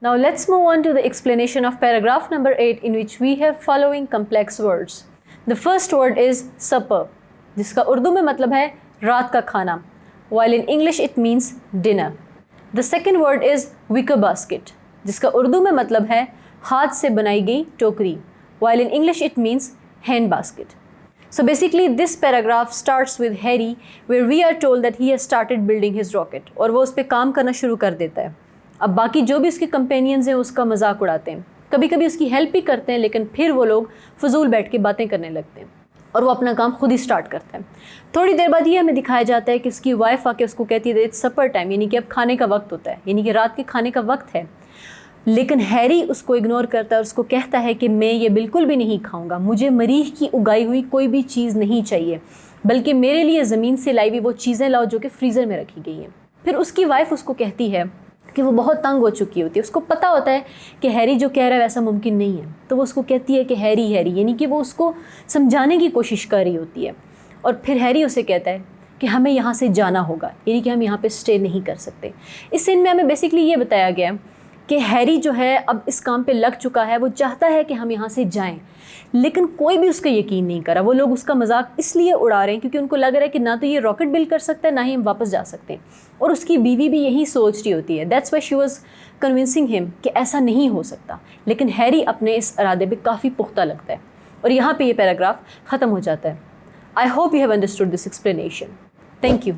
Now let's move on to the explanation of paragraph number 8, in which we have following complex words. The first word is supper, जिसका उर्दू में मतलब है रात का खाना, while in English it means dinner. The second word is wicker basket, जिसका उर्दू में मतलब है हाथ से बनाई गई टोकरी, while in English it means hand basket. So basically this paragraph starts with Harry, where we are told that he has started building his rocket, और वो उस पर काम करना शुरू कर देता है. अब बाकी जो भी उसके कंपेनियंस हैं उसका मजाक उड़ाते हैं, कभी कभी उसकी हेल्प भी करते हैं, लेकिन फिर वो लोग फजूल बैठ के बातें करने लगते हैं और वो अपना काम खुद ही स्टार्ट करता है. थोड़ी देर बाद ये हमें दिखाया जाता है कि उसकी वाइफ आके उसको कहती है इट्स सपर टाइम, यानी कि अब खाने का वक्त होता है, यानी कि रात के खाने का वक्त है. लेकिन हैरी उसको इग्नोर करता है और उसको कहता है कि मैं ये बिल्कुल भी नहीं खाऊंगा, मुझे मरीख की उगाई हुई कोई भी चीज़ नहीं चाहिए, बल्कि मेरे लिए ज़मीन से लाई हुई वो चीज़ें लाओ जो कि फ्रीज़र में रखी गई हैं. फिर उसकी वाइफ उसको कहती है कि वो बहुत तंग हो चुकी होती है, उसको पता होता है कि हैरी जो कह रहा है वैसा मुमकिन नहीं है, तो वो उसको कहती है कि हैरी हैरी, यानी कि वो उसको समझाने की कोशिश कर रही होती है. और फिर हैरी उसे कहता है कि हमें यहाँ से जाना होगा, यानी कि हम यहाँ पे स्टे नहीं कर सकते. इस सीन में हमें बेसिकली ये बताया गया है कि हैरी जो है अब इस काम पे लग चुका है, वो चाहता है कि हम यहाँ से जाएं, लेकिन कोई भी उसका यकीन नहीं करा. वो लोग उसका मजाक इसलिए उड़ा रहे हैं क्योंकि उनको लग रहा है कि ना तो ये रॉकेट बिल्ड कर सकता है, ना ही हम वापस जा सकते हैं. और उसकी बीवी भी यही सोच रही होती है. That's why she was convincing him कि ऐसा नहीं हो सकता. लेकिन हैरी अपने इस इरादे पे काफ़ी पुख्ता लगता है और यहाँ पे ये पैराग्राफ ख़त्म हो जाता है. I hope you have understood this explanation. Thank you.